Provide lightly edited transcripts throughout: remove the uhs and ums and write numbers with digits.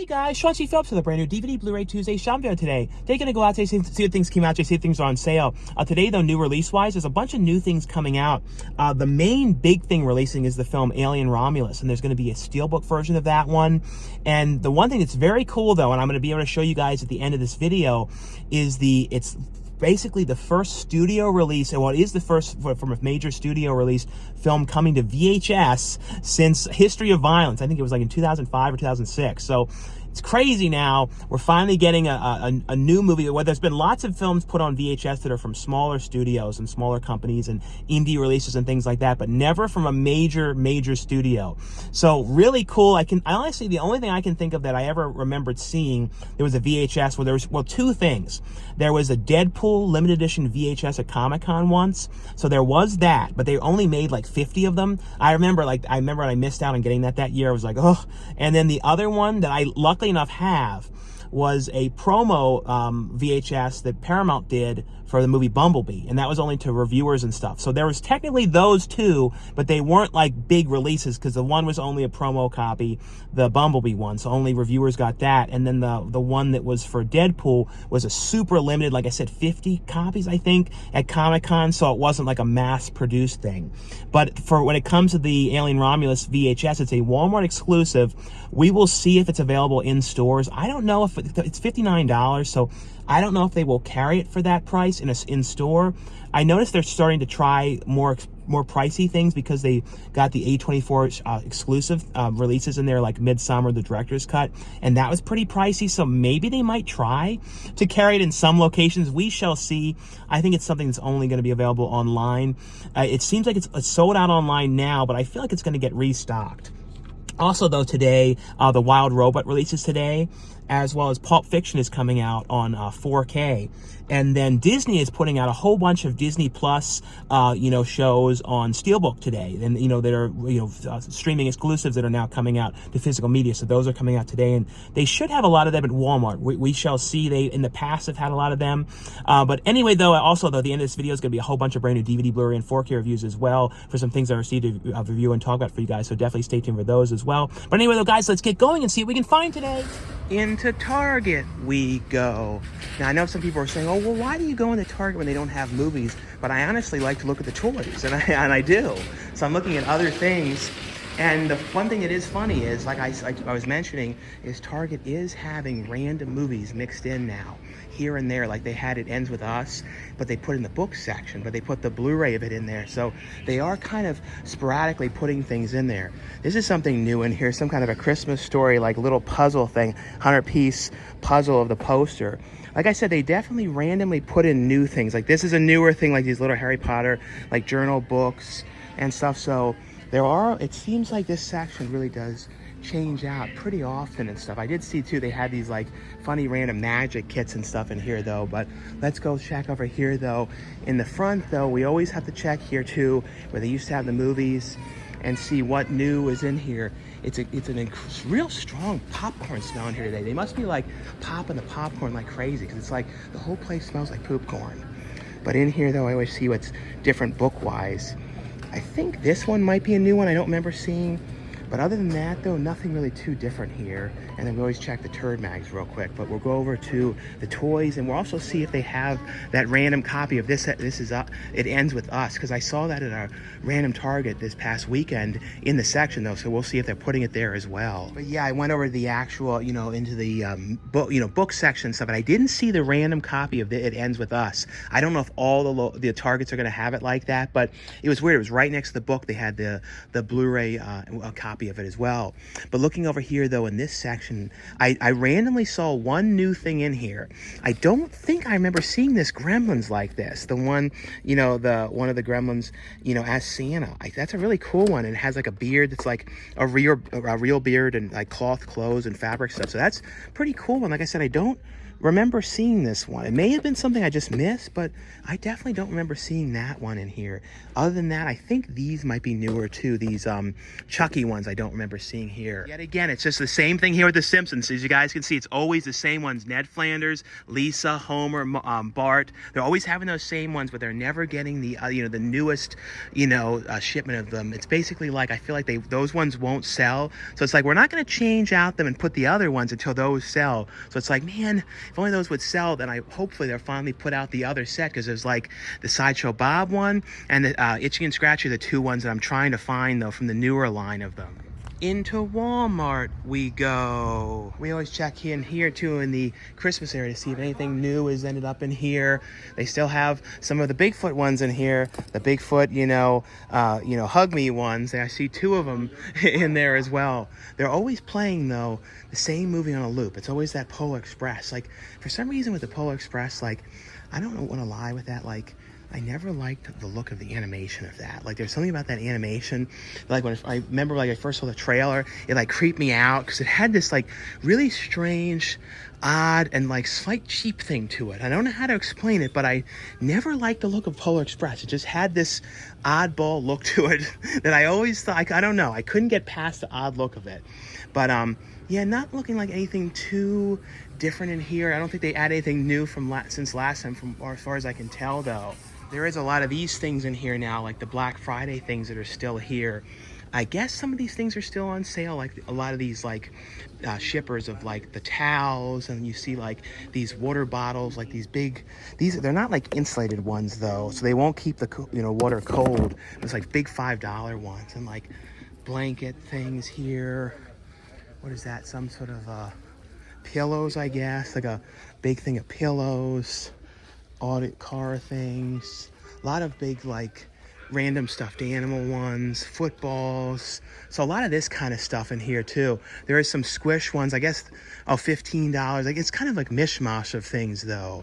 Hey guys, Stratchy Phillips with a brand new DVD Blu-ray Tuesday shopping video today. Today gonna go out today, see what things came out today, see if things are on sale. Today though, new release-wise, there's a bunch of new things coming out. The main big thing releasing is the film Alien Romulus, and there's gonna be a Steelbook version of that one. And the one thing that's very cool though, and I'm gonna be able to show you guys at the end of this video, is it's basically the first studio release, and what is the first from a major studio release film coming to VHS since History of Violence. I think it was like in 2005 or 2006. So it's crazy now. We're finally getting a new movie where there's been lots of films put on VHS that are from smaller studios and smaller companies and indie releases and things like that, but never from a major studio. So really cool. I honestly, the only thing I can think of that I ever remembered seeing, there was a VHS where there was, well, two things. There was a Deadpool limited edition VHS at Comic-Con once. So there was that, but they only made like 50 of them. I remember I missed out on getting that year. I was like, oh. And then the other one that I luckily enough have was a promo VHS that Paramount did for the movie Bumblebee, and that was only to reviewers and stuff. So there was technically those two, but they weren't like big releases because the one was only a promo copy, the Bumblebee one, so only reviewers got that. And then the one that was for Deadpool was a super limited, like I said, 50 copies I think at Comic-Con, so it wasn't like a mass-produced thing. But for when it comes to the Alien Romulus VHS, it's a Walmart exclusive. We will see if it's available in stores. I don't know if it's $59, so I don't know if they will carry it for that price in store. I noticed they're starting to try more pricey things because they got the A24 exclusive releases in there, like Midsummer, the director's cut, and that was pretty pricey. So maybe they might try to carry it in some locations. We shall see. I think it's something that's only going to be available online. It seems like it's sold out online now, but I feel like it's going to get restocked. Also, though, today, The Wild Robot releases today, as well as Pulp Fiction is coming out on 4K. And then Disney is putting out a whole bunch of Disney Plus, shows on Steelbook today. And, that are, streaming exclusives that are now coming out to physical media. So those are coming out today. And they should have a lot of them at Walmart. We shall see. They, in the past, have had a lot of them. But anyway, though, the end of this video is going to be a whole bunch of brand new DVD, Blu-ray, and 4K reviews as well for some things I received to review and talk about for you guys. So definitely stay tuned for those as well. But anyway, though, guys, let's get going and see what we can find today. Into Target we go. Now, I know some people are saying, oh, well, why do you go into Target when they don't have movies? But I honestly like to look at the toys, and I do. So I'm looking at other things. And the one thing that is funny is, like I was mentioning, is Target is having random movies mixed in now, here and there. Like they had It Ends With Us, but they put in the book section, but they put the Blu-ray of it in there. So they are kind of sporadically putting things in there. This is something new in here, some kind of a Christmas Story, like little puzzle thing, 100-piece puzzle of the poster. Like I said, they definitely randomly put in new things. Like this is a newer thing, like these little Harry Potter, like journal books and stuff. So it seems like this section really does change out pretty often and stuff. I did see too, they had these like funny random magic kits and stuff in here though. But let's go check over here though. In the front though, we always have to check here too, where they used to have the movies, and see what new is in here. It's a real strong popcorn smell in here today. They must be like popping the popcorn like crazy, because it's like the whole place smells like poop corn. But in here though, I always see what's different book-wise. I think this one might be a new one I don't remember seeing. But other than that, though, nothing really too different here. And then we always check the turd mags real quick. But we'll go over to the toys, and we'll also see if they have that random copy of It Ends With Us, because I saw that at a random Target this past weekend in the section, though. So we'll see if they're putting it there as well. But yeah, I went over to the actual, into the book section and stuff, and I didn't see the random copy of It Ends With Us. I don't know if all the Targets are going to have it like that, but it was weird. It was right next to the book. They had the Blu-ray copy of it as well. But looking over here though, in this section, I randomly saw one new thing in here. I don't think I remember seeing this Gremlins like this. The one, one of the Gremlins, as Santa. That's a really cool one. It has like a beard that's like a real beard, and like cloth clothes and fabric stuff. So that's pretty cool. And like I said, I don't remember seeing this one. It may have been something I just missed, but I definitely don't remember seeing that one in here. Other than that, I think these might be newer too. These Chucky ones I don't remember seeing here. Yet again, it's just the same thing here with the Simpsons. As you guys can see, it's always the same ones. Ned Flanders, Lisa, Homer, Bart. They're always having those same ones, but they're never getting the the newest shipment of them. It's basically like, I feel like those ones won't sell. So it's like, we're not going to change out them and put the other ones until those sell. So it's like, man, if only those would sell, then hopefully they'll finally put out the other set, because there's like the Sideshow Bob one and the Itchy and Scratchy are the two ones that I'm trying to find though from the newer line of them. Into Walmart we go. We always check in here too in the Christmas area to see if anything new has ended up in here. They still have some of the Bigfoot ones in here. The Bigfoot, hug me ones. I see two of them in there as well. They're always playing though the same movie on a loop. It's always that Polar Express. Like for some reason with the Polar Express, like I don't want to lie with that. Like I never liked the look of the animation of that. Like there's something about that animation. Like when I remember I first saw the trailer, it like creeped me out because it had this like really strange, odd, and like slight cheap thing to it. I don't know how to explain it, but I never liked the look of Polar Express. It just had this oddball look to it that I always thought, I don't know, I couldn't get past the odd look of it. But yeah, not looking like anything too different in here. I don't think they add anything new since last time, from as far as I can tell though. There is a lot of these things in here now, like the Black Friday things that are still here. I guess some of these things are still on sale, like a lot of these like shippers of like the towels, and you see like these water bottles, like these big, they're not like insulated ones though, so they won't keep the water cold. It's like big $5 ones, and like blanket things here. What is that? Some sort of pillows, I guess, like a big thing of pillows. Audit car things, a lot of big like random stuffed animal ones, footballs. So a lot of this kind of stuff in here too. There is some squish ones, I guess, $15. Like it's kind of like mishmash of things though.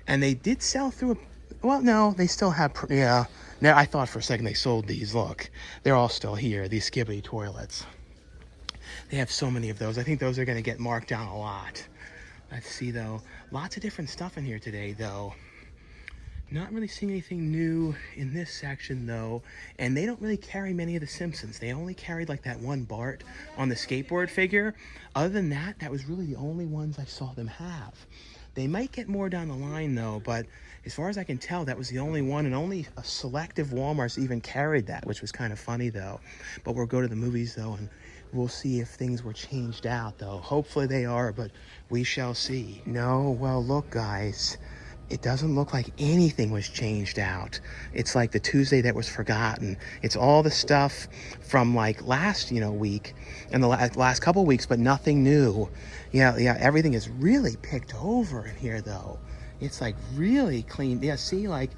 And they did sell through well, no, they still have, yeah. Now I thought for a second they sold these. Look, they're all still here, these Skibbity toilets. They have so many of those. I think those are going to get marked down a lot. Let's see though, lots of different stuff in here today though. Not really seeing anything new in this section though, and they don't really carry many of the Simpsons. They only carried like that one Bart on the skateboard figure. Other than that, that was really the only ones I saw them have. They might get more down the line though, but as far as I can tell, that was the only one, and only a selective Walmarts even carried that, which was kind of funny though. But we'll go to the movies though, and we'll see if things were changed out though. Hopefully they are, but we shall see. No, well look guys, it doesn't look like anything was changed out. It's like the Tuesday that was forgotten. It's all the stuff from like last week and the last couple weeks, but nothing new. Yeah, everything is really picked over in here though. It's like really clean. Yeah, see, like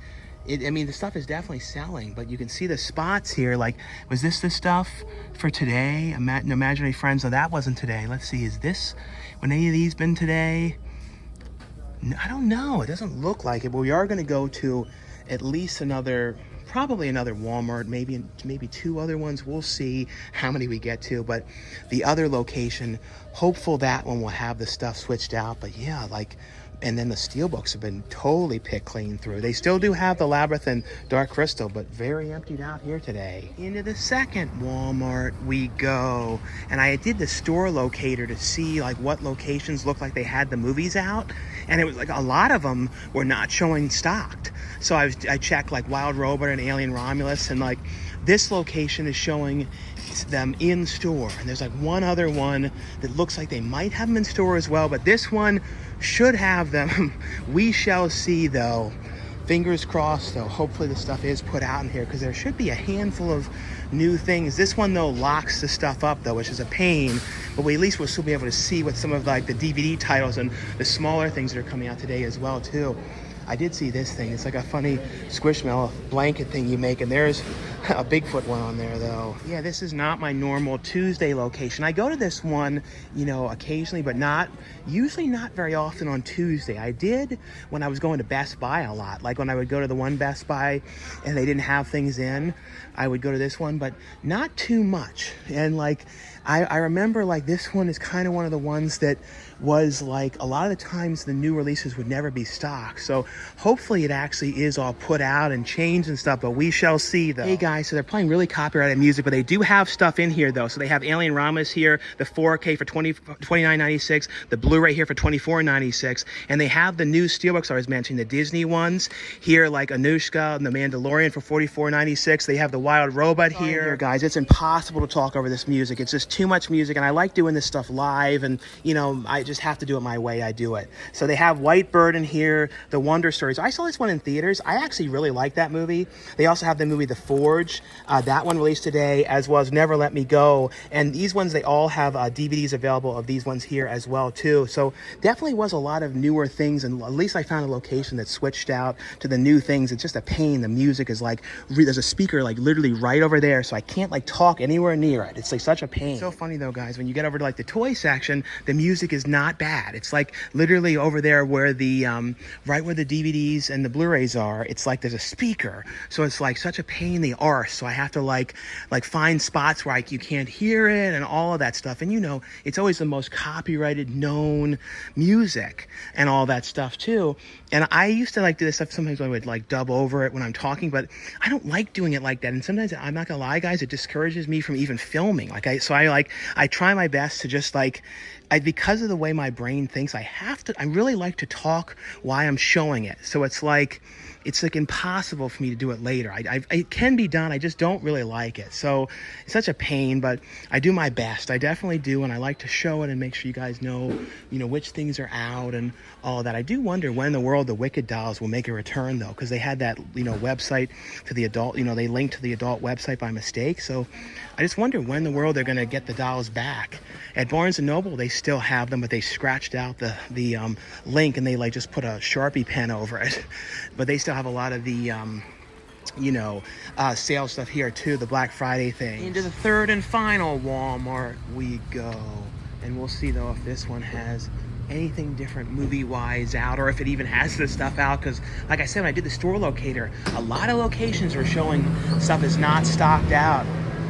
I mean, the stuff is definitely selling, but you can see the spots here. Like, was this the stuff for today? Imaginary Friends? No, that wasn't today. Let's see, would any of these been today? I don't know. It doesn't look like it, but we are going to go to at least probably another Walmart, maybe two other ones. We'll see how many we get to, but the other location, hopeful that one will have the stuff switched out. But yeah, like, and then the Steelbooks have been totally picked clean through. They still do have the Labyrinth and Dark Crystal, but very emptied out here today. Into the second Walmart we go. And I did the store locator to see like what locations looked like they had the movies out. And it was like a lot of them were not showing stocked. So I checked like Wild Robot and Alien Romulus, and like this location is showing them in store. And there's like one other one that looks like they might have them in store as well, but this one should have them. We shall see though. Fingers crossed though. Hopefully the stuff is put out in here, because there should be a handful of new things. This one though locks the stuff up though, which is a pain, but at least we'll still be able to see what some of like the DVD titles and the smaller things that are coming out today as well too. I did see this thing. It's like a funny Squishmallow blanket thing you make, and there's a Bigfoot one on there though. Yeah, this is not my normal Tuesday location. I go to this one, occasionally, but usually not very often on Tuesday. I did when I was going to Best Buy a lot. Like when I would go to the one Best Buy and they didn't have things in, I would go to this one, but not too much. And like, I remember like this one is kind of one of the ones that was like a lot of the times the new releases would never be stocked. So hopefully it actually is all put out and changed and stuff, but we shall see though. Hey guys, so they're playing really copyrighted music, but they do have stuff in here though. So they have Alien Romulus here, the 4K for $29.96, the Blu-ray here for $24.96, and they have the new Steelbooks I was mentioning, the Disney ones here, like Anushka and the Mandalorian for $44.96. They have the Wild Robot here. Guys, it's impossible to talk over this music. It's just too much music, and I like doing this stuff live, and you know, I just have to do it my way. I do it. So they have White Bird in here, the Wonder Stories. I saw this one in theaters. I actually really like that movie. They also have the movie The Forge. That one released today, as well as Never Let Me Go. And these ones, they all have DVDs available of these ones here as well too. So definitely was a lot of newer things, and at least I found a location that switched out to the new things. It's just a pain. The music is like, there's a speaker like literally right over there, so I can't like talk anywhere near it. It's like such a pain. It's so funny though, guys, when you get over to like the toy section, the music is not bad. It's like literally over there where the right where the DVDs and the Blu-rays are, it's like there's a speaker, so it's like such a pain in the arse. So I have to like find spots where you can't hear it and all of that stuff. And you know, it's always the most copyrighted known music and all that stuff too. And I used to like do this stuff. Sometimes I would like dub over it when I'm talking, but I don't like doing it like that. And sometimes, I'm not gonna lie, guys, it discourages me from even filming. I try my best to just because of the way my brain thinks, I really like to talk while I'm showing it. So it's like impossible for me to do it later. It can be done. I just don't really like it. So it's such a pain, but I do my best. I definitely do. And I like to show it and make sure you guys know, which things are out and all of that. I do wonder when in the world the Wicked dolls will make a return though, because they had that, website to the adult, they linked to the adult website by mistake. So I just wonder when in the world they're going to get the dolls back. At Barnes & Noble, they still have them, but they scratched out the link and they just put a Sharpie pen over it. But they still have a lot of the sale stuff here too, the Black Friday thing. Into the third and final Walmart we go, and we'll see though if this one has anything different movie wise out, or if it even has this stuff out, because like I said, when I did the store locator, a lot of locations were showing stuff is not stocked out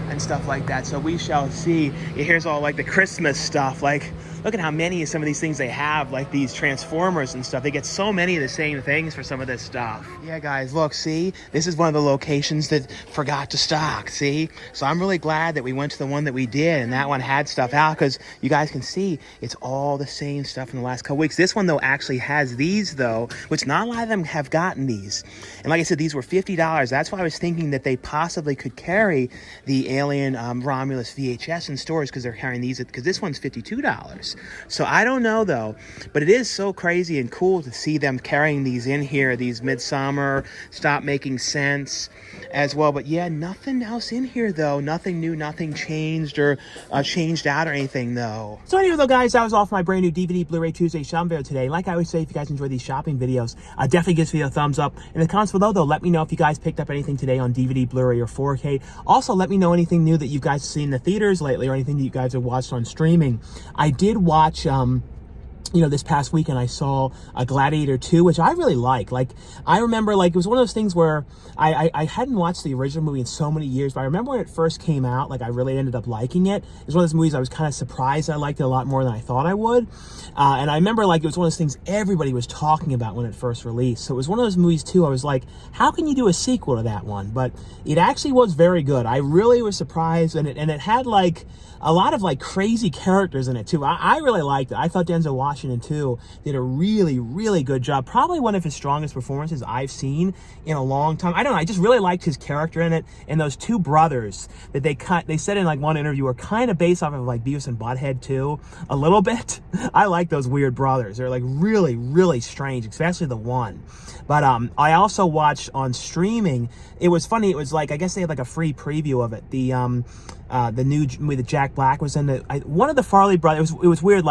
and stuff like that. So we shall see. Here's all like the Christmas stuff. Like, look at how many of some of these things they have, like these Transformers and stuff. They get so many of the same things for some of this stuff. Yeah, guys, look, see? This is one of the locations that forgot to stock, see? So I'm really glad that we went to the one that we did, and that one had stuff out, because you guys can see it's all the same stuff in the last couple weeks. This one, though, actually has these, though, which not a lot of them have gotten these. And like I said, these were $50. That's why I was thinking that they possibly could carry the Alien Romulus VHS in stores, because they're carrying these, because this one's $52. So I don't know though, but it is so crazy and cool to see them carrying these in here, these Midsummer, Stop Making Sense as well. But yeah, nothing else in here though. Nothing new, nothing changed or changed out or anything though. So anyway though, guys, that was all for my brand new DVD Blu-ray Tuesday shopping video today. Like I always say, if you guys enjoy these shopping videos, definitely give this video a thumbs up. In the comments below though, let me know if you guys picked up anything today on DVD, Blu-ray, or 4K. Also, let me know anything new that you guys have seen in the theaters lately, or anything that you guys have watched on streaming. I did watch this past weekend I saw Gladiator 2, which I really like. Like, I remember, it was one of those things where I hadn't watched the original movie in so many years, but I remember when it first came out, I really ended up liking it. It was one of those movies I was kind of surprised I liked it a lot more than I thought I would. And I remember, it was one of those things everybody was talking about when it first released. So it was one of those movies, too, I was like, how can you do a sequel to that one? But it actually was very good. I really was surprised, and it had, a lot of, crazy characters in it, too. I really liked it. I thought Denzel Washington, too, did a really, really good job. Probably one of his strongest performances I've seen in a long time. I don't know. I just really liked his character in it. And those two brothers that they said in, one interview were kind of based off of, Beavis and Butthead, too, a little bit. I like those weird brothers. They're, really, really strange, especially the one. But I also watched on streaming. It was funny. It was I guess they had a free preview of it. The new movie that Jack Black was in. One of the Farley brothers. It was weird.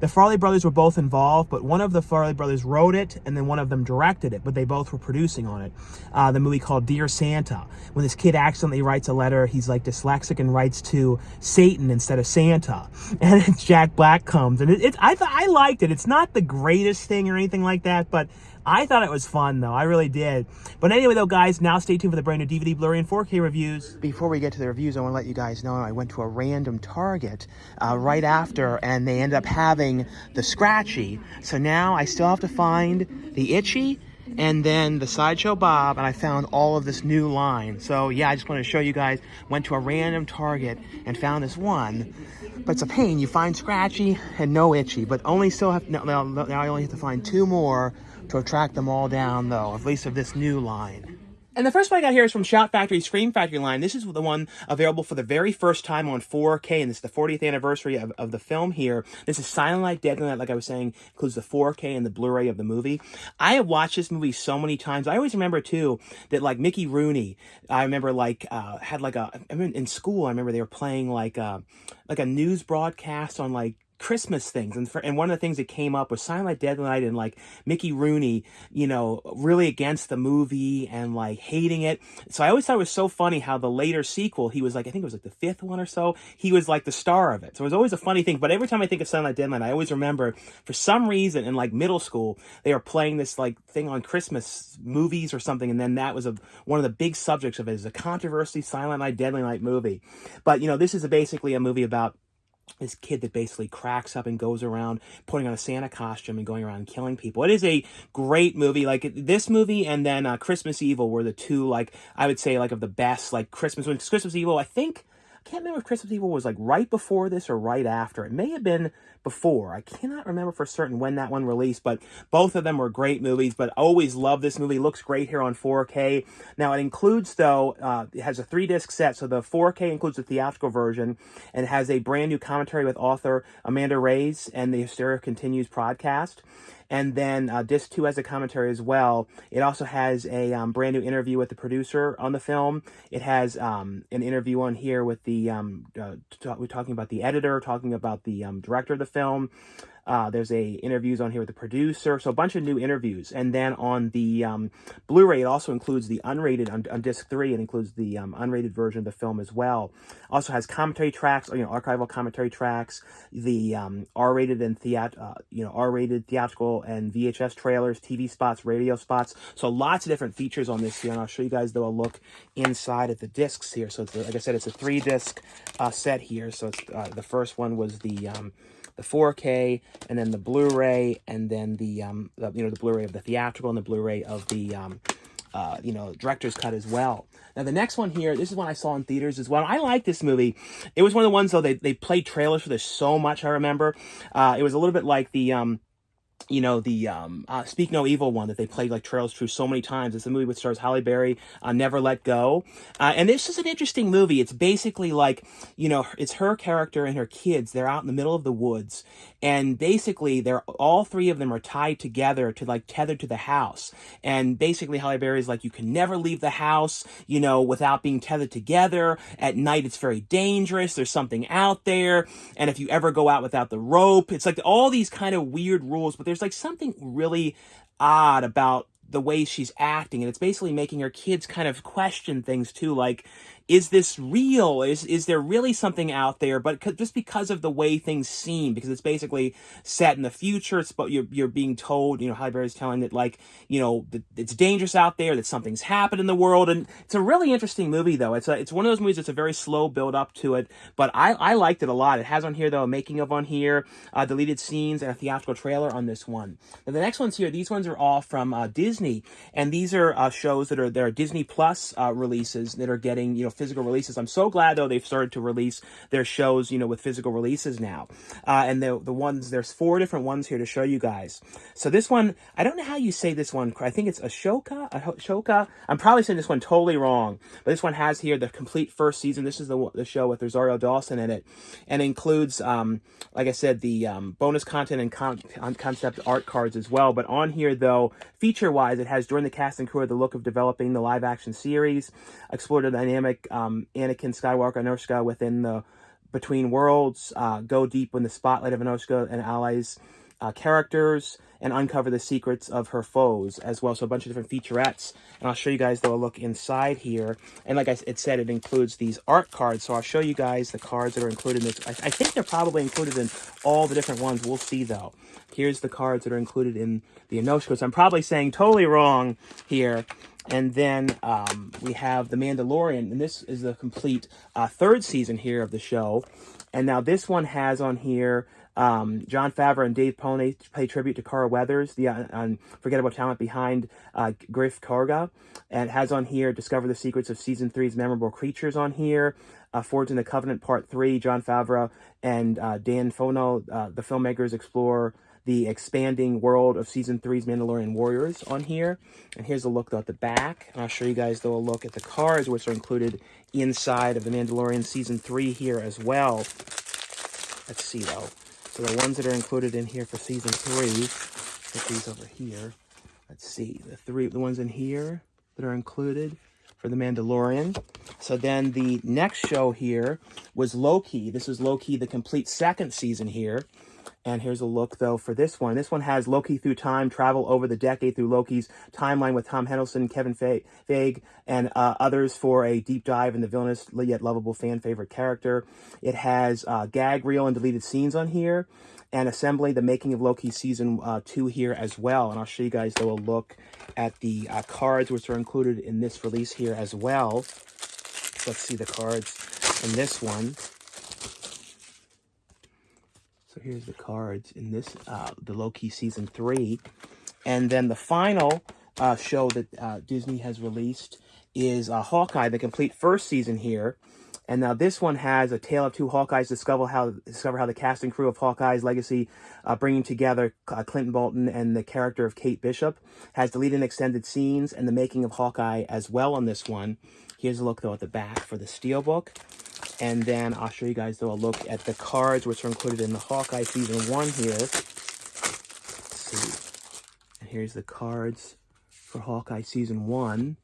The Farley brothers were both involved, but one of the Farley brothers wrote it, and then one of them directed it. But they both were producing on it. The movie called Dear Santa. When this kid accidentally writes a letter, he's dyslexic and writes to Satan instead of Santa, and it's Jack Black comes, and I liked it. It's not the greatest thing or anything like that, but I thought it was fun, though. I really did. But anyway, though, guys, now stay tuned for the brand new DVD, Blu-ray, and 4K reviews. Before we get to the reviews, I want to let you guys know I went to a random Target right after, and they ended up having the Scratchy. So now I still have to find the Itchy and then the Sideshow Bob, and I found all of this new line. So yeah, I just wanted to show you guys. Went to a random Target and found this one, but it's a pain. You find Scratchy and no Itchy, but only still have now I only have to find 2 more to track them all down, though, at least of this new line. And the first one I got here is from Shout Factory Scream Factory line. This is the one available for the very first time on 4K, and this is the 40th anniversary of the film here. This is Silent Night, Deadly Night, like I was saying, includes the 4K and the Blu-ray of the movie. I have watched this movie so many times. I always remember, too, that, like, Mickey Rooney, I remember, like, had, like, I mean, in school, I remember they were playing, like a news broadcast on, like, Christmas things, and one of the things that came up was Silent Night, Deadly Night, and like Mickey Rooney, you know, really against the movie and like hating it. So I always thought it was so funny how the later sequel, he was like, I think it was like the 5th one or so, he was like the star of it. So it was always a funny thing. But every time I think of Silent Night, Deadly Night, I always remember for some reason in like middle school they were playing this like thing on Christmas movies or something, and then that was one of the big subjects of it is a controversy Silent Night, Deadly Night movie. But you know, this is basically a movie about this kid that basically cracks up and goes around putting on a Santa costume and going around and killing people. It is a great movie. Like this movie and then Christmas Evil were the two, like, I would say, like, of the best, like, Christmas Evil, I can't remember if Christmas Evil was like right before this or right after. It may have been before. I cannot remember for certain when that one released, but both of them were great movies. But I always love this movie. It looks great here on 4K. Now it includes, though, it has a 3-disc set. So the 4K includes the theatrical version and has a brand new commentary with author Amanda Reyes and the Hysteria Continues podcast. And then Disc 2 has a commentary as well. It also has a brand new interview with the producer on the film. It has an interview on here with the, we're talking about the editor, talking about the director of the film. There's interviews on here with the producer, so a bunch of new interviews. And then on the Blu-ray, it also includes the unrated, on disc 3, it includes the unrated version of the film as well. Also has commentary tracks, archival commentary tracks, the R-rated and R-rated theatrical and VHS trailers, TV spots, radio spots. So lots of different features on this here, and I'll show you guys, though, a look inside of the discs here. So it's, like I said, it's a 3-disc set here. So it's the first one was the 4K, and then the Blu-ray, and then the Blu-ray of the theatrical and the Blu-ray of the director's cut as well. Now the next one here, this is one I saw in theaters as well. I like this movie. It was one of the ones, though, they played trailers for this so much, I remember. It was a little bit like the Speak No Evil one that they played like trailers through so many times. It's a movie which stars Halle Berry, Never Let Go. And this is an interesting movie. It's basically like, it's her character and her kids. They're out in the middle of the woods. And basically, all 3 of them are tied together to like tethered to the house. And basically, Halle Berry's like, you can never leave the house, without being tethered together. At night, it's very dangerous. There's something out there. And if you ever go out without the rope, it's like all these kind of weird rules, but there's like something really odd about the way she's acting, and it's basically making her kids kind of question things too, like, is this real? Is there really something out there? But just because of the way things seem, because it's basically set in the future, but you're being told, Halle Berry's telling that, like, it's dangerous out there, that something's happened in the world, and it's a really interesting movie, though. It's one of those movies that's a very slow build up to it, but I liked it a lot. It has on here, though, a making of on here, deleted scenes, and a theatrical trailer on this one. Now the next ones here, these ones are all from Disney, and these are shows that are Disney Plus releases that are getting physical releases. I'm so glad, though, they've started to release their shows, with physical releases now. And the ones, there's 4 different ones here to show you guys. So this one, I don't know how you say this one. I think it's Ahsoka. I'm probably saying this one totally wrong. But this one has here the complete first season. This is the show with Rosario Dawson in it. And includes, like I said, the bonus content and concept art cards as well. But on here, though, feature-wise, it has joined the cast and crew of the look of developing the live-action series, explored the dynamic Anakin Skywalker and Ahsoka within the Between Worlds, go deep in the spotlight of Ahsoka and allies characters and uncover the secrets of her foes as well. So a bunch of different featurettes. And I'll show you guys, though, a look inside here. And like it said, it includes these art cards. So I'll show you guys the cards that are included in this. I think they're probably included in all the different ones. We'll see, though. Here's the cards that are included in the Enoshko. So I'm probably saying totally wrong here. And then we have The Mandalorian. And this is the complete third season here of the show. And now this one has on here Jon Favreau and Dave Filoni pay tribute to Carl Weathers, the unforgettable talent behind Griff Karga. And it has on here Discover the Secrets of Season 3's Memorable Creatures on here. Forged in the Covenant Part 3, Jon Favreau and Dan Fono, the filmmakers, explore the expanding world of Season 3's Mandalorian warriors on here. And here's a look, though, at the back. And I'll show you guys, though, a look at the cards, which are included inside of The Mandalorian Season 3 here as well. Let's see, though. So the ones that are included in here for Season 3, put these over here. Let's see, the ones in here that are included for The Mandalorian. So then the next show here was Loki. This is Loki, the complete second season here. And here's a look, though, for this one. This one has Loki through time, travel over the decade through Loki's timeline with Tom Hiddleston, Kevin Feige, and others for a deep dive in the villainous yet lovable fan favorite character. It has gag reel and deleted scenes on here, and assembly the making of Loki season 2 here as well. And I'll show you guys, though, a look at the cards which are included in this release here as well. So let's see the cards in this one. So here's the cards in this, the Loki Season 3. And then the final show that Disney has released is Hawkeye, the complete first season here. And now this one has a tale of two Hawkeyes discover how the cast and crew of Hawkeye's legacy, bringing together Clinton Bolton and the character of Kate Bishop, has deleted and extended scenes and the making of Hawkeye as well on this one. Here's a look, though, at the back for the Steelbook. And then I'll show you guys, though, a look at the cards which are included in the Hawkeye Season 1 here. Let's see. And here's the cards for Hawkeye Season 1.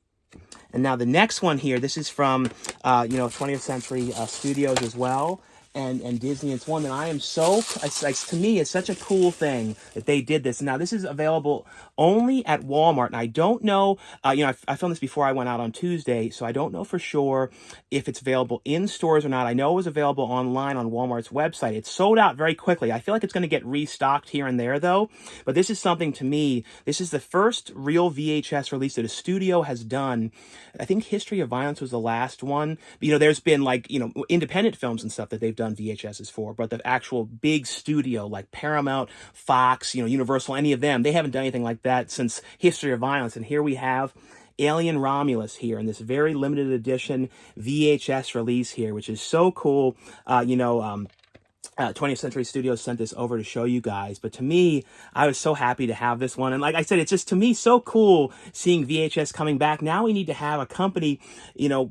And now the next one here, this is from, 20th Century Studios as well. And Disney. It's one that I am so, to me, it's such a cool thing that they did this. Now, this is available only at Walmart. And I don't know, I filmed this before I went out on Tuesday, so I don't know for sure if it's available in stores or not. I know it was available online on Walmart's website. It sold out very quickly. I feel like it's going to get restocked here and there, though. But this is something, to me, this is the first real VHS release that a studio has done. I think History of Violence was the last one. But, there's been, independent films and stuff that they've done VHSs for, but the actual big studio like Paramount, Fox, Universal, any of them, they haven't done anything like that since History of Violence. And here we have Alien Romulus here in this very limited edition VHS release here, which is so cool. 20th Century Studios sent this over to show you guys. But to me, I was so happy to have this one. And like I said, it's just, to me, so cool seeing VHS coming back. Now we need to have a company,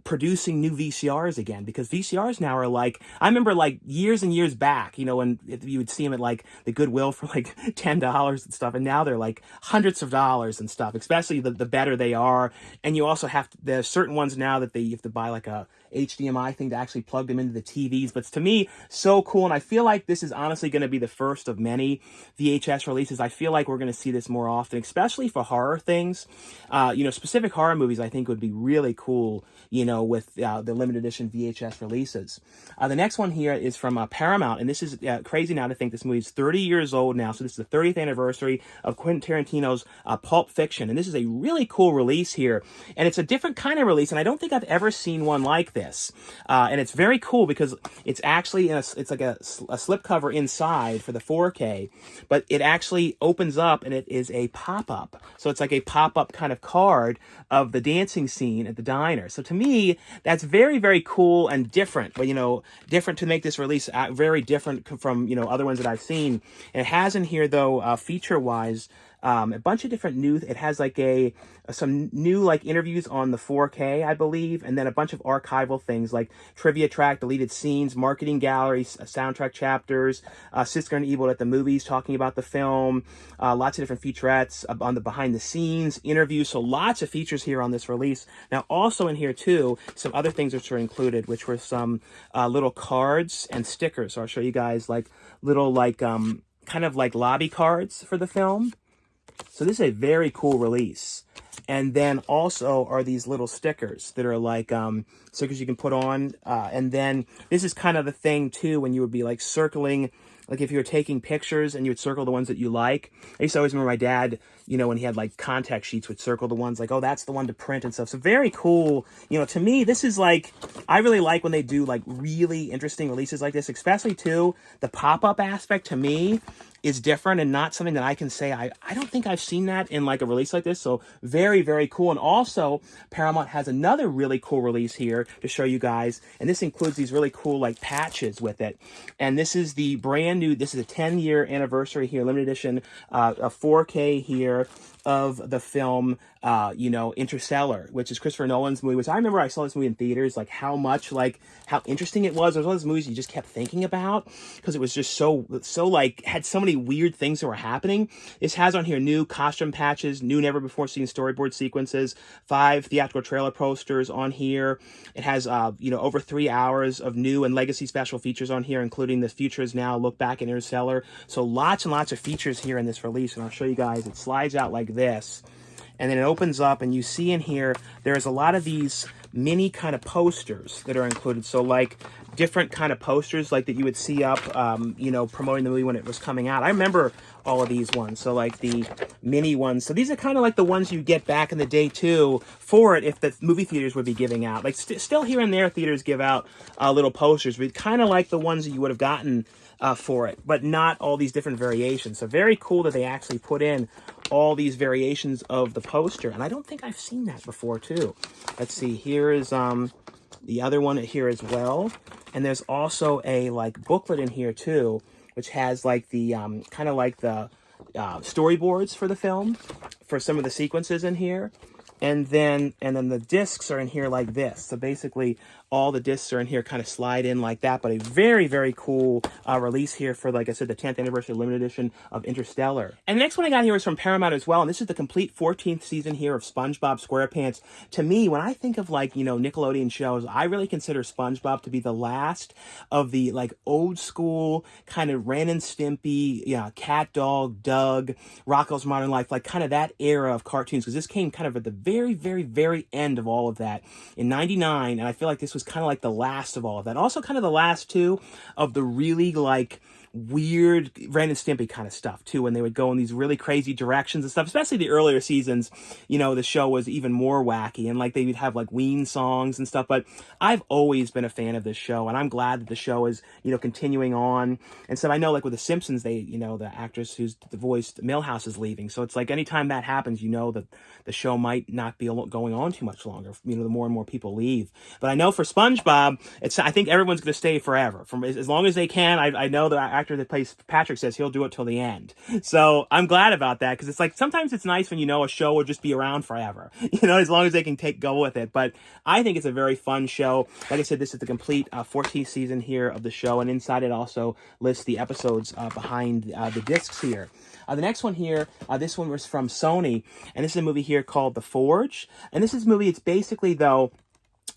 producing new VCRs again, because VCRs now are I remember years and years back, when you would see them at the Goodwill for $10 and stuff. And now they're hundreds of dollars and stuff, especially the better they are. And you also there's certain ones now that you have to buy a HDMI thing to actually plug them into the TVs. But to me, so cool. And I feel like this is honestly going to be the first of many VHS releases. I feel like we're going to see this more often, especially for horror things. Specific horror movies I think would be really cool, with the limited edition VHS releases. The next one here is from Paramount. And this is crazy now to think this movie is 30 years old now. So this is the 30th anniversary of Quentin Tarantino's Pulp Fiction. And this is a really cool release here. And it's a different kind of release. And I don't think I've ever seen one like this. And it's very cool because it's actually it's like a slipcover inside for the 4K, but it actually opens up and it is a pop-up. So it's like a pop-up kind of card of the dancing scene at the diner. So to me, that's very, very cool and different. But different to make this release very different from other ones that I've seen. And it has in here, though, feature-wise, a bunch of different new. It has some new interviews on the 4K, I believe, and then a bunch of archival things like trivia track, deleted scenes, marketing galleries, soundtrack chapters, Sister and Evil at the movies, talking about the film, lots of different featurettes on the behind the scenes, interviews. So lots of features here on this release. Now also in here too, some other things which are included, which were some little cards and stickers. So I'll show you guys little kind of like lobby cards for the film. So this is a very cool release. And then also are these little stickers that are like stickers you can put on. And then this is kind of the thing too, when you would be like circling, like if you were taking pictures and you would circle the ones that you like. I used to always remember my dad, you know, when he had like contact sheets, would circle the ones like, oh, that's the one to print and stuff. So very cool. You know, to me, this is like, I really like when they do like really interesting releases like this, especially too, the pop-up aspect to me is different and not something that I can say, I don't think I've seen that in like a release like this. So very, very cool. And also Paramount has another really cool release here to show you guys. And this includes these really cool like patches with it. And this is the brand new, this is a 10-year anniversary here, limited edition, a 4K here of the film, you know, Interstellar, which is Christopher Nolan's movie, which I remember I saw this movie in theaters, like how interesting it was. It was one of those movies you just kept thinking about because it was just so like, had so many weird things that were happening. This has on here new costume patches, new never before seen storyboard sequences, 5 theatrical trailer posters on here. It has, you know, over 3 hours of new and legacy special features on here, including The Future Is Now, Look Back at Interstellar. So lots and lots of features here in this release. And I'll show you guys, it slides out like this. And then it opens up and you see in here, there's a lot of these mini kind of posters that are included. So like different kind of posters like that you would see up, you know, promoting the movie when it was coming out. I remember all of these ones. So like the mini ones. So these are kind of like the ones you get back in the day too for it if the movie theaters would be giving out. Like still here and there theaters give out little posters, but kind of like the ones that you would have gotten for it, but not all these different variations. So very cool that they actually put in all these variations of the poster. And I don't think I've seen that before too. Let's see, here is the other one here as well. And there's also a like booklet in here too, which has like the kind of like the storyboards for the film, for some of the sequences in here. And then the discs are in here like this. So basically all the discs are in here, kind of slide in like that. But a very, very cool release here for, like I said, the 10th anniversary limited edition of Interstellar. And the next one I got here is from Paramount as well. And this is the complete 14th season here of SpongeBob SquarePants. To me, when I think of like, you know, Nickelodeon shows, I really consider SpongeBob to be the last of the like old school kind of Ren and Stimpy, yeah, Cat Dog, Doug, Rocko's Modern Life, like kind of that era of cartoons. Because this came kind of at the very, very, very end of all of that in '99. And I feel like this was kind of like the last of all of that. Also kind of the last too of the really like weird Ren and Stimpy kind of stuff too, when they would go in these really crazy directions and stuff, especially the earlier seasons. You know, the show was even more wacky and like they would have like Ween songs and stuff. But I've always been a fan of this show, and I'm glad that the show is, you know, continuing on. And so I know like with the Simpsons, they, you know, the actress who's the voice Milhouse is leaving, so it's like anytime that happens, you know that the show might not be going on too much longer, you know, the more and more people leave. But I know for SpongeBob, I think everyone's going to stay forever, from as long as they can. I know the actor that plays Patrick says he'll do it till the end. So I'm glad about that, because it's like sometimes it's nice when you know a show will just be around forever, you know, as long as they can go with it. But I think it's a very fun show. Like I said, this is the complete 14th season here of the show, and inside it also lists the episodes behind the discs here. The next one here, this one was from Sony, and this is a movie here called The Forge. And this is a movie, it's basically, though,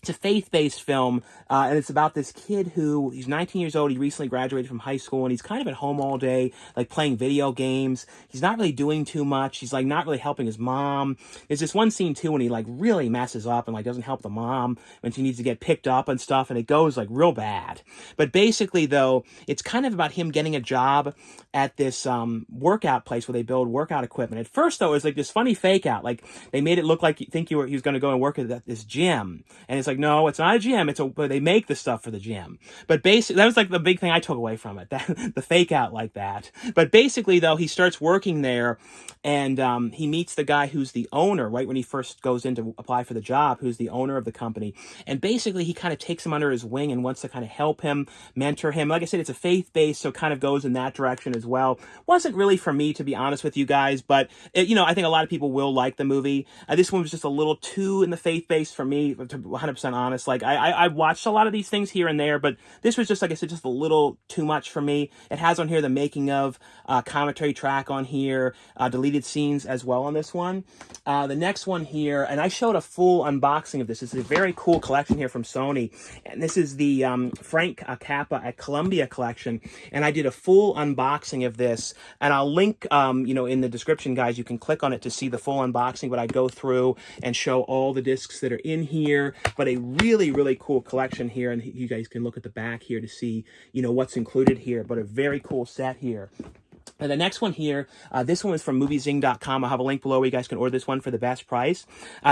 it's a faith-based film, and it's about this kid who, he's 19 years old, he recently graduated from high school, and he's kind of at home all day, like playing video games. He's not really doing too much. He's like not really helping his mom. There's this one scene too when he like really messes up and like doesn't help the mom when she needs to get picked up and stuff, and it goes like real bad. But basically though, it's kind of about him getting a job at this workout place where they build workout equipment. At first though, it was like this funny fake out. Like they made it look like he was going to go and work at this gym, and it's like, no, it's not a gym. But they make the stuff for the gym. But basically, that was like the big thing I took away from it, the fake out like that. But basically, though, he starts working there, and he meets the guy who's the owner, right when he first goes in to apply for the job, who's the owner of the company. And basically, he kind of takes him under his wing and wants to kind of help him, mentor him. Like I said, it's a faith-based, so kind of goes in that direction as well. Wasn't really for me, to be honest with you guys, but, you know, I think a lot of people will like the movie. This one was just a little too in the faith-based for me to 100% 100% honest. Like, I watched a lot of these things here and there, but this was just, like I said, just a little too much for me. It has on here the making of, commentary track on here, deleted scenes as well on this one. The next one here, and I showed a full unboxing of this. It's a very cool collection here from Sony, and this is the Frank Kappa at Columbia collection, and I did a full unboxing of this, and I'll link, you know, in the description, guys. You can click on it to see the full unboxing, but I go through and show all the discs that are in here, but a really, really cool collection here, and you guys can look at the back here to see, you know, what's included here, but a very cool set here. And the next one here, this one was from moviezing.com. I'll have a link below where you guys can order this one for the best price.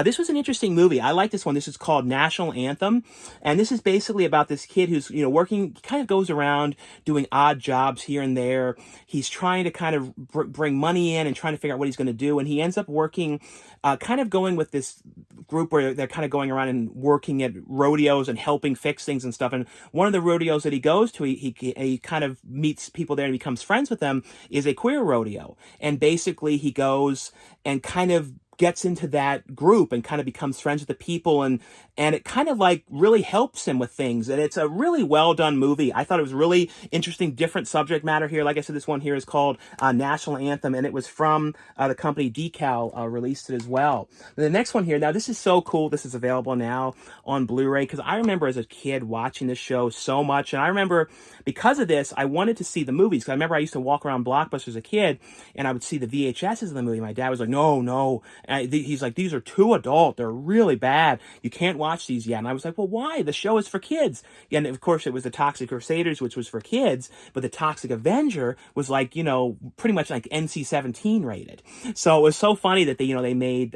This was an interesting movie. I like this one. This is called National Anthem. And this is basically about this kid who's, you know, working, kind of goes around doing odd jobs here and there. He's trying to kind of bring money in and trying to figure out what he's going to do. And he ends up working, kind of going with this group where they're kind of going around and working at rodeos and helping fix things and stuff. And one of the rodeos that he goes to, he kind of meets people there and becomes friends with them, is a queer rodeo. And basically he goes and kind of gets into that group and kind of becomes friends with the people, and it kind of like really helps him with things. And it's a really well done movie. I thought it was really interesting, different subject matter here. Like I said, this one here is called National Anthem, and it was from the company Decal, released it as well. The next one here, now this is so cool. This is available now on Blu-ray, because I remember as a kid watching this show so much, and I remember because of this, I wanted to see the movies, because I remember I used to walk around Blockbuster as a kid, and I would see the VHSs of the movie. My dad was like, no. And he's like, these are too adult. They're really bad. You can't watch these yet. And I was like, well, why? The show is for kids. And of course, it was the Toxic Crusaders, which was for kids, but the Toxic Avenger was like, you know, pretty much like NC-17 rated. So it was so funny that they made,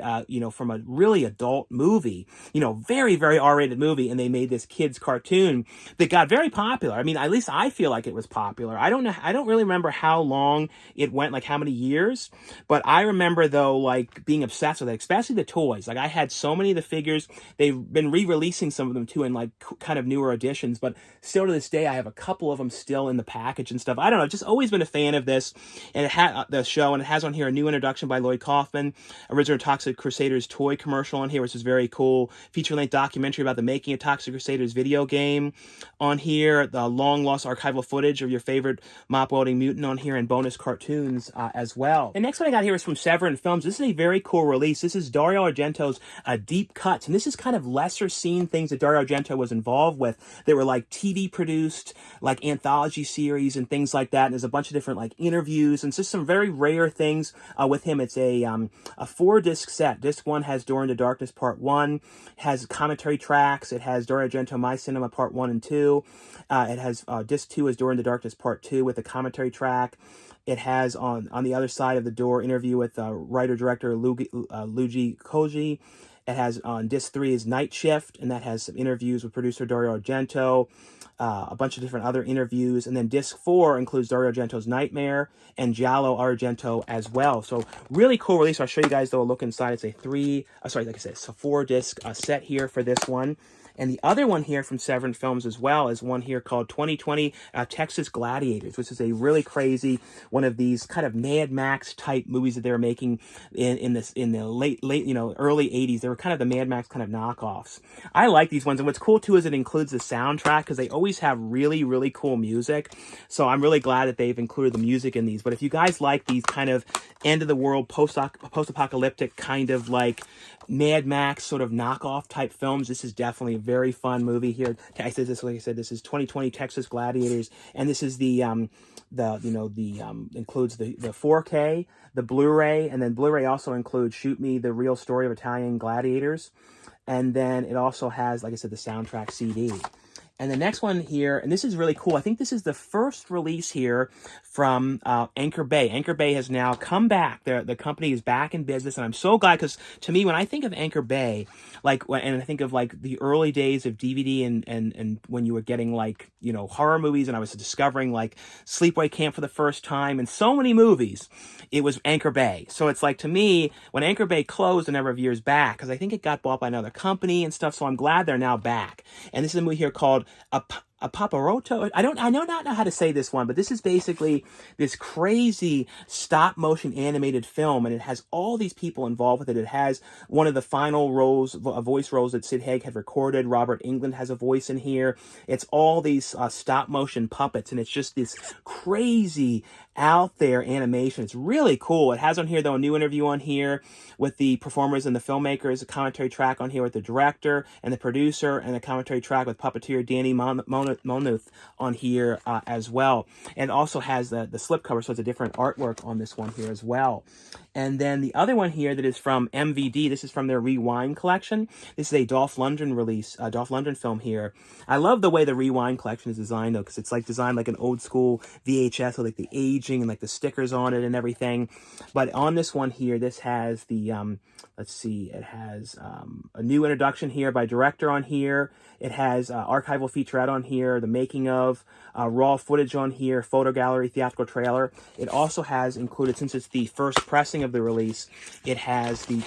from a really adult movie, very, very R-rated movie, and they made this kids cartoon that got very popular. I mean, at least I feel like it was popular. I don't know. I don't really remember how long it went, like how many years, but I remember though, like being obsessed with it, especially the toys. Like I had so many of the figures. They've been re-releasing some of them too in like kind of newer editions, but still to this day, I have a couple of them still in the package and stuff. I don't know. I've just always been a fan of this, and it had the show, and it has on here a new introduction by Lloyd Kaufman, original Toxic Crusaders toy commercial on here, which is very cool. Feature-length documentary about the making of Toxic Crusaders video game on here. The long-lost archival footage of your favorite mop-wielding mutant on here, and bonus cartoons as well. The next one I got here is from Severin Films. This is a very cool release. This is Dario Argento's Deep Cuts, and this is kind of lesser seen things that Dario Argento was involved with. They were like TV produced, like anthology series and things like that. And there's a bunch of different like interviews and just some very rare things with him. It's a 4-disc set. Disc 1 has Door into Darkness Part 1, has commentary tracks. It has Dario Argento My Cinema Part 1 and 2. It has Disc 2 is Door into Darkness Part 2 with a commentary track. It has on the other side of the door interview with writer-director Luigi Koji. It has on Disc 3 is Night Shift, and that has some interviews with producer Dario Argento, a bunch of different other interviews. And then Disc 4 includes Dario Argento's Nightmare and Giallo Argento as well. So really cool release. I'll show you guys though a look inside. It's a 4-disc set here for this one. And the other one here from Severin Films as well is one here called 2020 Texas Gladiators, which is a really crazy one of these kind of Mad Max type movies that they were making in the late early 80s. They were kind of the Mad Max kind of knockoffs. I like these ones, and what's cool too is it includes the soundtrack, because they always have really, really cool music. So I'm really glad that they've included the music in these. But if you guys like these kind of end of the world post-apocalyptic kind of like Mad Max sort of knockoff type films, this is definitely a very fun movie here. Like I said, this is 2020 Texas Gladiators, and this is the includes the 4K, the Blu-ray, and then Blu-ray also includes Shoot Me, the Real Story of Italian Gladiators, and then it also has, like I said, the soundtrack CD. And the next one here, and this is really cool. I think this is the first release here from Anchor Bay. Anchor Bay has now come back. The company is back in business, and I'm so glad, because to me, when I think of Anchor Bay, and I think of like the early days of DVD and when you were getting like, horror movies, and I was discovering like Sleepaway Camp for the first time and so many movies, it was Anchor Bay. So it's like, to me, when Anchor Bay closed a number of years back, because I think it got bought by another company and stuff, so I'm glad they're now back. And this is a movie here called a Paparoto. I know not know how to say this one, but this is basically this crazy stop motion animated film, and it has all these people involved with it. It has one of the final roles, voice roles that Sid Haig had recorded. Robert Englund has a voice in here. It's all these stop motion puppets, and it's just this crazy out there animation. It's really cool. It has on here though a new interview on here with the performers and the filmmakers, a commentary track on here with the director and the producer, and a commentary track with puppeteer Danny Monuth on here as well. And also has the slipcover, so it's a different artwork on this one here as well. And then the other one here that is from MVD, this is from their Rewind collection. This is a Dolph Lundgren release, Dolph Lundgren film here. I love the way the Rewind collection is designed though, because it's like designed like an old school VHS with like the aging and like the stickers on it and everything. But on this one here, this has the, let's see, it has a new introduction here by director on here. It has archival featurette on here, the making of, raw footage on here, photo gallery, theatrical trailer. It also has included, since it's the first pressing of the release, it has the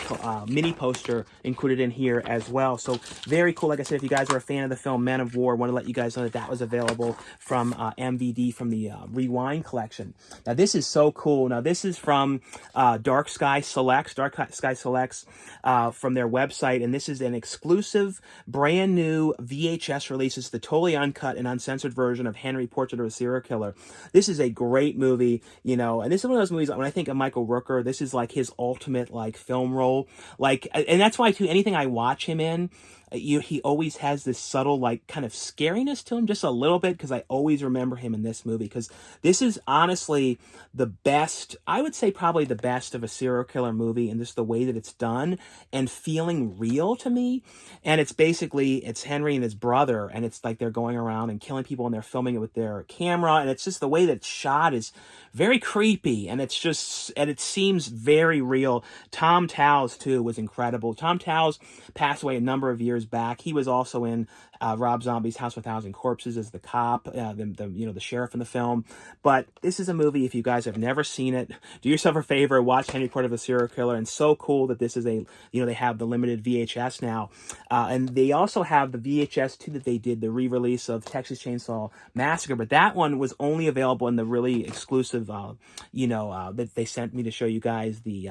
mini poster included in here as well. So very cool. Like I said, if you guys are a fan of the film Men of War, I want to let you guys know that that was available from MVD from the Rewind collection. Now this is so cool. Now this is from Dark Sky Selects from their website, and this is an exclusive brand new VHS release. It's the totally uncut and uncensored version of Henry Portrait of a Serial Killer. This is a great movie, you know, and this is one of those movies, when I think of Michael Rooker, this is like his ultimate like film role. Like, and that's why too, anything I watch him in, he always has this subtle like kind of scariness to him, just a little bit, because I always remember him in this movie, because this is honestly the best, I would say probably the best of a serial killer movie, and just the way that it's done and feeling real to me. And it's basically, it's Henry and his brother, and it's like they're going around and killing people, and they're filming it with their camera, and it's just the way that it's shot is very creepy, and it's just, and it seems very real. Tom Towles too was incredible. Tom Towles passed away a number of years back. He was also in Rob Zombie's House with a Thousand Corpses as the cop, the sheriff in the film. But this is a movie, if you guys have never seen it, do yourself a favor, watch Henry Portrait of a Serial Killer. And so cool that this is a, they have the limited VHS now. And they also have the VHS too that they did, the re-release of Texas Chainsaw Massacre. But that one was only available in the really exclusive, that they sent me to show you guys the,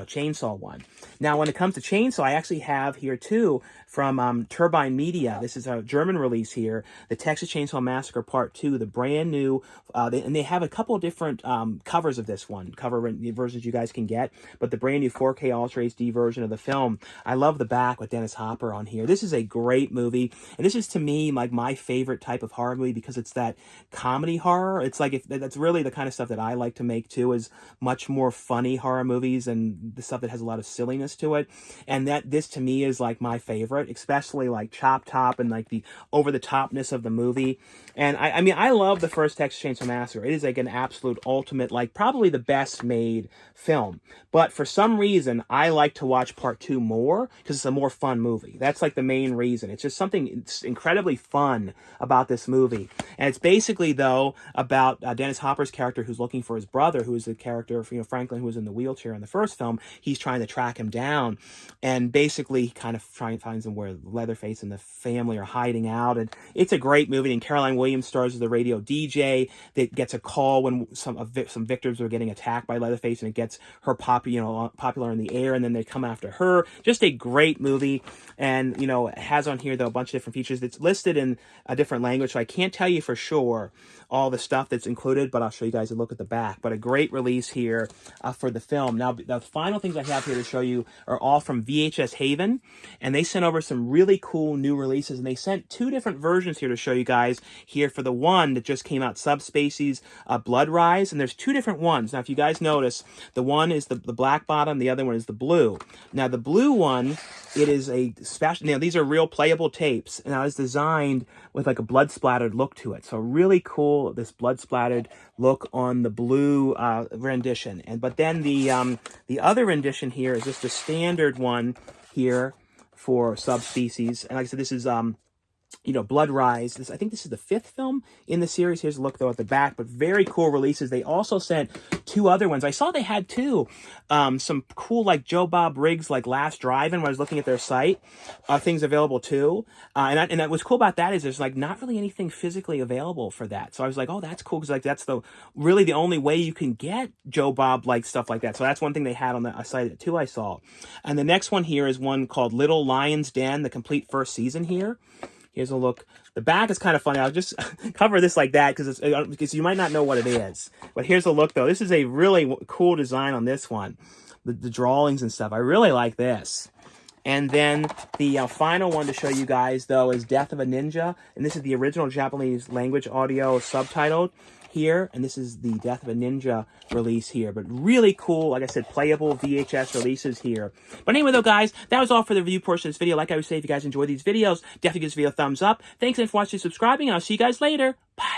Chainsaw one. Now, when it comes to Chainsaw, I actually have here too from Turbine Media. This is a German release here, the Texas Chainsaw Massacre Part 2, the brand new, and they have a couple different covers of this one, versions you guys can get, but the brand new 4K Ultra HD version of the film. I love the back with Dennis Hopper on here. This is a great movie, and this is to me like my favorite type of horror movie, because it's that comedy horror. It's like, that's really the kind of stuff that I like to make too, is much more funny horror movies and the stuff that has a lot of silliness to it. And this to me is like my favorite, especially like Chop Top and like the over-the-topness of the movie. And I mean, I love the first Texas Chainsaw Massacre. It is like an absolute ultimate, like probably the best made film. But for some reason, I like to watch Part 2 more, because it's a more fun movie. That's like the main reason. It's just something, it's incredibly fun about this movie. And it's basically, though, about Dennis Hopper's character, who's looking for his brother, who is the character of, Franklin, who was in the wheelchair in the first film. He's trying to track him down, and basically he kind of finds him where Leatherface and the family are hiding out. And it's a great movie. And Caroline Williams stars as the radio DJ that gets a call when some victims are getting attacked by Leatherface, and it gets her popular in the air, and then they come after her. Just a great movie. And it has on here though a bunch of different features. It's listed in a different language, so I can't tell you for sure all the stuff that's included, but I'll show you guys a look at the back. But a great release here for the film. Now, the final things I have here to show you are all from VHS Haven, and they sent over some really cool new releases, and they sent two different versions here to show you guys here for the one that just came out, Subspecies Blood Rise, and there's two different ones. Now, if you guys notice, the one is the black bottom, the other one is the blue. Now, the blue one, it is a special, these are real playable tapes, and it's designed with like a blood splattered look to it. So really cool, this blood splattered look on the blue rendition. But then the other rendition here is just a standard one here for Subspecies. And like I said, this is you know, Blood Rise. I think this is the 5th film in the series. Here's a look, though, at the back, but very cool releases. They also sent 2 other ones. I saw they had 2. Some cool, like, Joe Bob Briggs, like, Last Drive-In, when I was looking at their site. Things available, too. And what's cool about that is there's, like, not really anything physically available for that. So I was like, oh, that's cool, because, like, that's really the only way you can get Joe Bob, like, stuff like that. So that's one thing they had on the site, too, I saw. And the next one here is one called Little Lion's Den, the complete first season here. Here's a look. The back is kind of funny. I'll just cover this like that because you might not know what it is. But here's a look, though. This is a really cool design on this one. The drawings and stuff. I really like this. And then the final one to show you guys, though, is Death of a Ninja. And this is the original Japanese language audio subtitled here. And this is the Death of a Ninja release here. But really cool, like I said, playable VHS releases here. But anyway, though, guys, that was all for the review portion of this video. Like I would say, if you guys enjoy these videos, definitely give this video a thumbs up. Thanks again for watching and subscribing. I'll see you guys later. Bye.